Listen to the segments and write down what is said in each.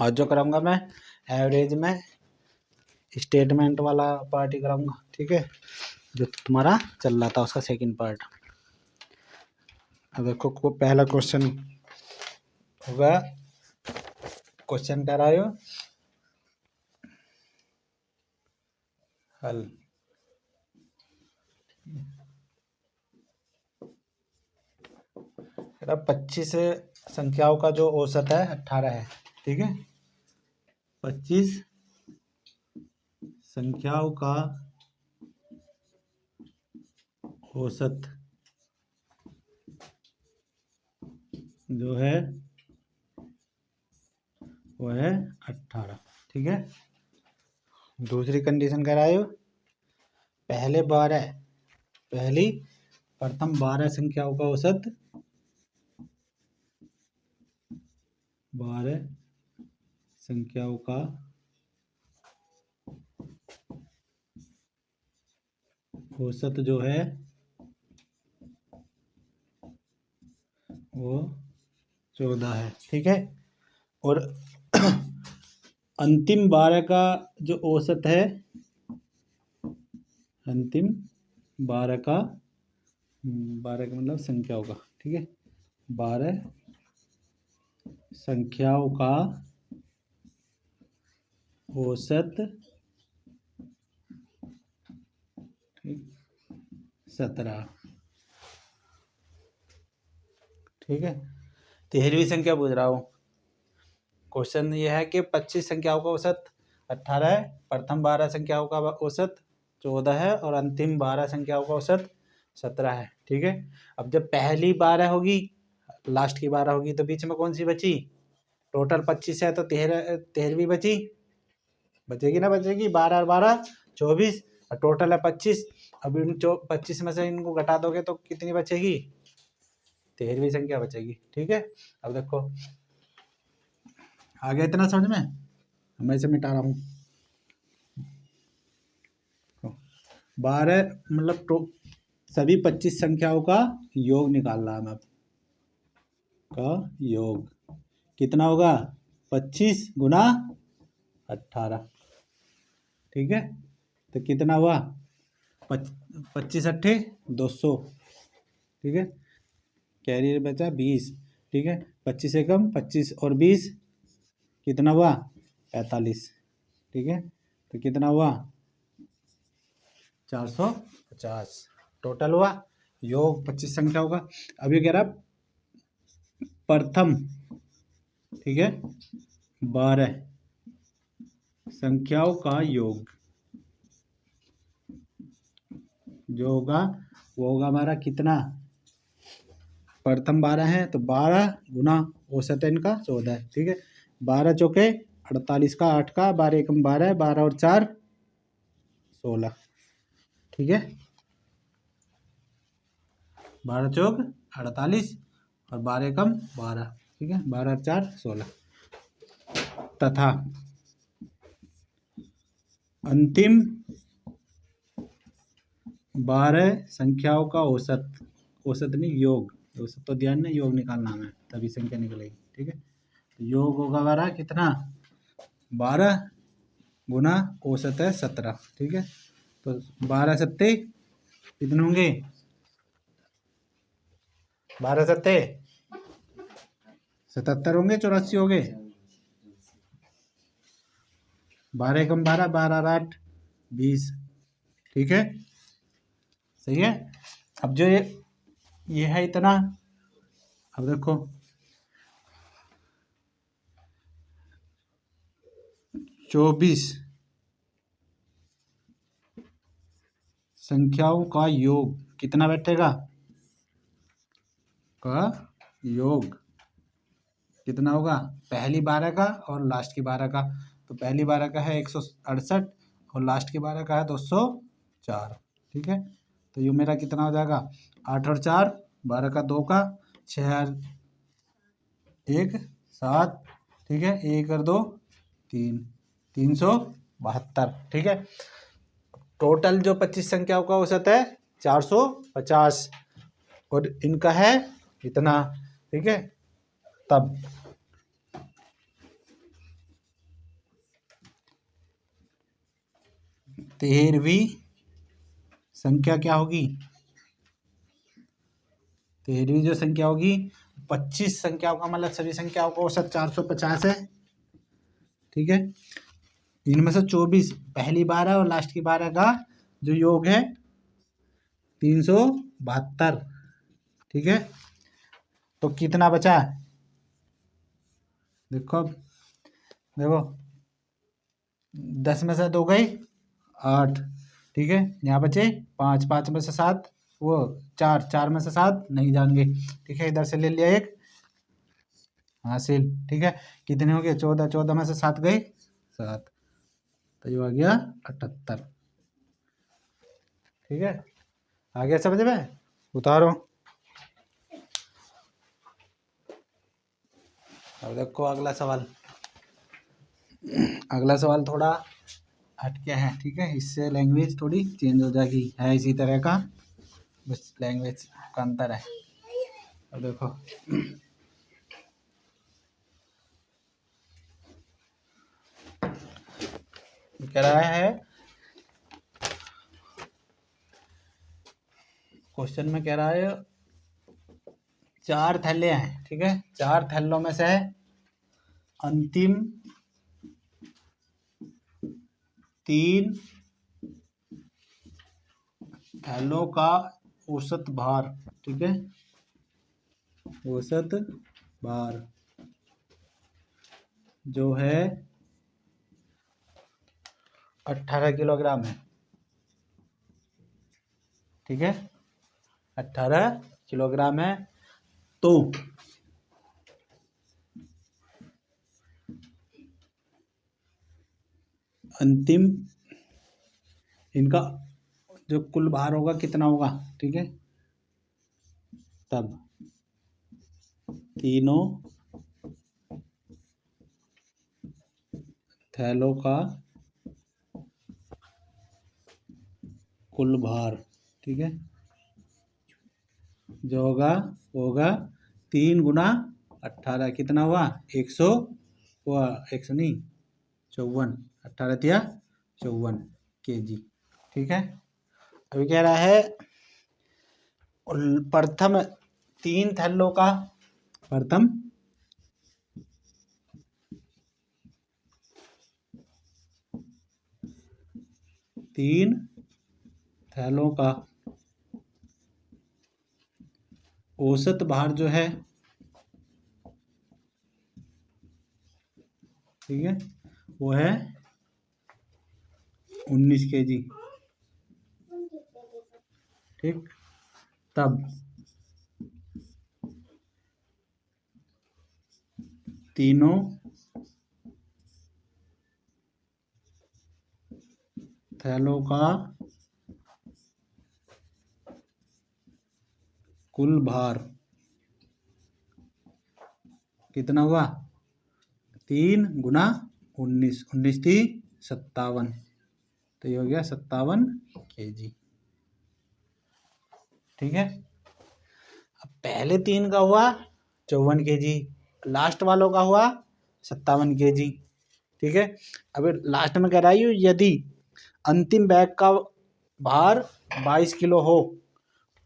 और जो कराऊंगा मैं एवरेज में स्टेटमेंट वाला पार्ट ही कराऊंगा, ठीक है, जो तुम्हारा चल रहा था उसका सेकंड पार्ट। अब देखो पहला क्वेश्चन होगा, क्वेश्चन कर रहा हो हल। अब 25 संख्याओं का जो औसत है 18 है, ठीक है। 25 संख्याओं का औसत जो है वो है 18, ठीक है। दूसरी कंडीशन कह रहा है, प्रथम 12 संख्याओं का औसत 12 संख्याओं का औसत जो है वो 14 है, ठीक है। और अंतिम 12 का जो औसत है, अंतिम 12 का 12 का मतलब संख्याओं का, ठीक है, 12 संख्याओं का औसत 17, ठीक है। 13वीं संख्या पूछ रहा हूँ। क्वेश्चन ये है कि 25 संख्याओं का औसत 18 है, प्रथम 12 संख्याओं का औसत 14 है और अंतिम 12 संख्याओं का औसत 17 है, ठीक है। अब जब पहली 12 होगी, लास्ट की 12 होगी, तो बीच में कौन सी बची? टोटल 25 है तो 13वीं बचेगी ना, बचेगी। 12 और 12 24 और टोटल है 25। अब इन 25 में से इनको घटा दोगे तो कितनी बचेगी? 13वीं संख्या बचेगी, ठीक है। अब देखो आ गया इतना समझ में? मैं इसे मिटा रहा हूँ। 12 मतलब सभी 25 संख्याओं का योग निकाल रहा है मैं, का योग कितना होगा? 25 गुना 18, ठीक है। तो कितना हुआ? 25 अट्ठे 200, ठीक है। कैरियर बचा 20, ठीक है। 25 से कम 25 और 20 कितना हुआ? 45, ठीक है। तो कितना हुआ? 450 टोटल हुआ योग 25 संख्या होगा। अभी कह रहा प्रथम, ठीक है, 12 संख्याओं का योग जो होगा वो होगा हमारा कितना? प्रथम 12 है तो 12 गुना औसत है इनका 14 है, ठीक है। 12 चौके 48 का 8 का 12 एकम 12 12 और 4 16, ठीक है। 12 चौक 48 और 12 एकम 12, ठीक है। 12 और 4 16 तथा अंतिम 12 संख्याओं का औसत, औसत नहीं योग, औसत तो ध्यान नहीं, योग निकालना है तभी संख्या निकलेगी, ठीक है। तो योग होगा हमारा कितना? 12 गुना औसत है 17, ठीक है। तो 12 सत्ते कितने होंगे? 12 सत्ते 77 होंगे, 84 हो गए। 12 कम 12 12 और 8 20, ठीक है, सही है। अब जो ये है इतना, अब देखो 24 संख्याओं का योग कितना बैठेगा? का योग कितना होगा? पहली 12 का और लास्ट की 12 का। तो पहली 12 का है 168 और लास्ट की 12 का है 204, ठीक है। तो ये मेरा कितना हो जाएगा? 8 और 4 12 का 2 का 6 और 1 7, ठीक है। 1 और 2 3 372, ठीक है। टोटल जो 25 संख्याओं का औसत है 450 और इनका है इतना, ठीक है। तब 13वीं संख्या क्या होगी? 13वीं जो संख्या होगी 25 संख्याओं का मतलब सभी संख्याओं का औसत 450 है। ठीक है, इनमें से 24 पहली 12 और लास्ट की 12 का जो योग है 372। ठीक है, तो कितना बचा? देखो 10 में से 2 गई 8। ठीक है, यहाँ बचे 5, 5 में से 7 वो 4, 4 में से 7 नहीं जाएंगे। ठीक है, इधर से ले लिया एक हासिल। ठीक है, कितने हो गए? 14, 14 में से 7 गए 7, तो ये आ गया 78। ठीक है, आ गया समझ में? उतारो। अब देखो अगला सवाल। अगला सवाल थोड़ा हटके है। ठीक है, इससे लैंग्वेज थोड़ी चेंज हो जाएगी, है इसी तरह का, बस लैंग्वेज का अंतर है। अब देखो कह रहा है, क्वेश्चन में कह रहा है 4 थैले हैं। ठीक है, 4 थैलों में से अंतिम 3 थैलों का औसत भार। ठीक है, औसत भार जो है 18 किलोग्राम है। ठीक है, 18 किलोग्राम है। तो अंतिम इनका जो कुल भार होगा कितना होगा? ठीक है, तब तीनों थैलों का कुल भार, ठीक है, जो होगा 3 गुना 18, कितना हुआ? 100 हुआ, 100 नहीं 54, 18 तिया 54 kg। ठीक है, अभी कह रहा है प्रथम 3 थैलों का, प्रथम 3 थैलों का औसत भार जो है, ठीक है, वो है 19 kg। ठीक, तब तीनों थैलों का कुल भार कितना हुआ? 3 गुना 19, 19 थी 57, तो ये हो गया 57 kg। ठीक है, अब पहले 3 का हुआ 54 kg, लास्ट वालों का हुआ 57 kg। ठीक है, अब लास्ट में कह रहा है यदि अंतिम बैग का भार 22 किलो हो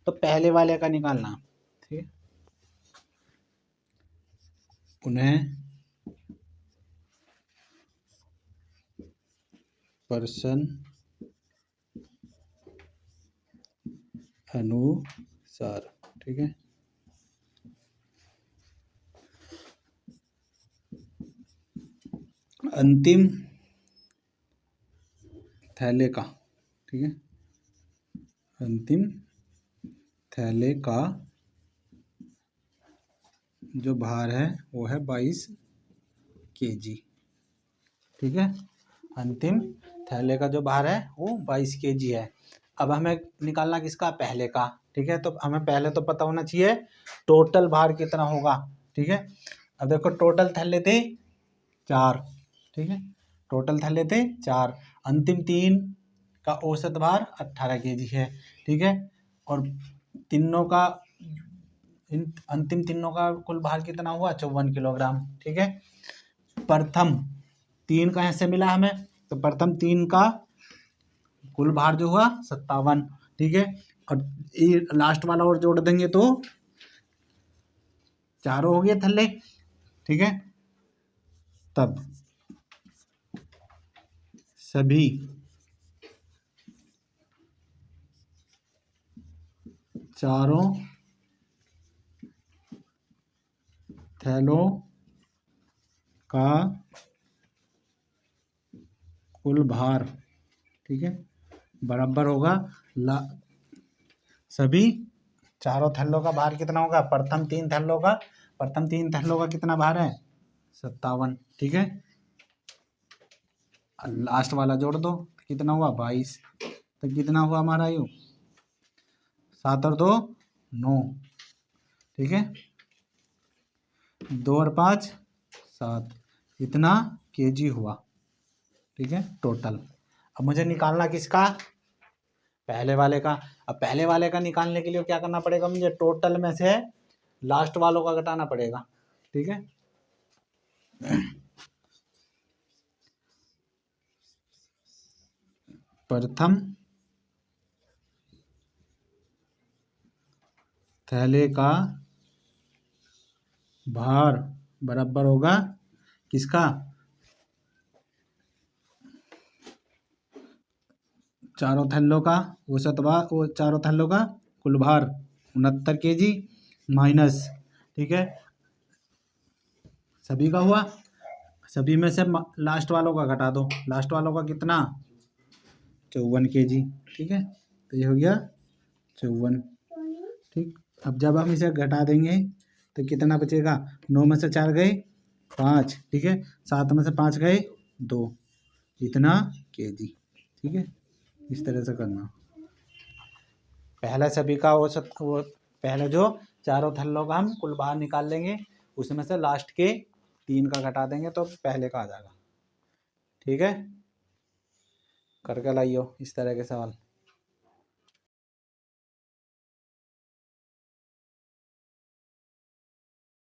तो पहले वाले का निकालना। ठीक है, उन्हें प्रश्न अनुसार। ठीक है, अंतिम थैले का, ठीक है, अंतिम थैले का जो भार है वो है 22 kg। ठीक है, अंतिम थैले का जो भार है वो 22 kg है। अब हमें निकालना किसका? पहले का। ठीक है, तो हमें पहले तो पता होना चाहिए टोटल भार कितना होगा। ठीक है, अब देखो टोटल थैले थे 4। ठीक है, टोटल थैले थे 4, अंतिम 3 का औसत भार 18 kg है। ठीक है, और तीनों का अंतिम तीनों का कुल भार कितना हुआ? 54 किलोग्राम। ठीक है, प्रथम 3 कहाँ से मिला हमें? तो प्रथम 3 का कुल भार जो हुआ 57, ठीक है। और ये लास्ट वाला और जोड़ देंगे तो चारों हो गए थल्ले, ठीक है। तब सभी चारों थैलों का कुल भार, ठीक है, बराबर होगा सभी चारों थैलों का भार कितना होगा, प्रथम तीन थैलों का कितना भार है 57, ठीक है। लास्ट वाला जोड़ दो कितना हुआ 22, तो कितना हुआ हमारा यू 7 और 2 9, ठीक है। 2 और 5 7, इतना केजी हुआ, ठीक है टोटल। अब मुझे निकालना किसका, पहले वाले का। अब पहले वाले का निकालने के लिए क्या करना पड़ेगा, मुझे टोटल में से लास्ट वालों का घटाना पड़ेगा, ठीक है। प्रथम थैले का भार बराबर होगा किसका, चारों थैलों का औसत भार, वो चारों थैलों का कुल भार 69 केजी माइनस, ठीक है, सभी का हुआ, सभी में से लास्ट वालों का घटा दो, लास्ट वालों का कितना 54 केजी, ठीक है। तो ये हो गया 54, ठीक। अब जब हम इसे घटा देंगे तो कितना बचेगा, 9 में से 4 गए 5, ठीक है, 7 में से 5 गए 2, इतना केजी, ठीक है। इस तरह से करना, पहला सभी का औसत, वो पहले जो चारों थैलों का हम कुल भार निकाल लेंगे, उसमें से लास्ट के 3 का घटा देंगे तो पहले का आ जाएगा, ठीक है। करके लाइयो इस तरह के सवाल।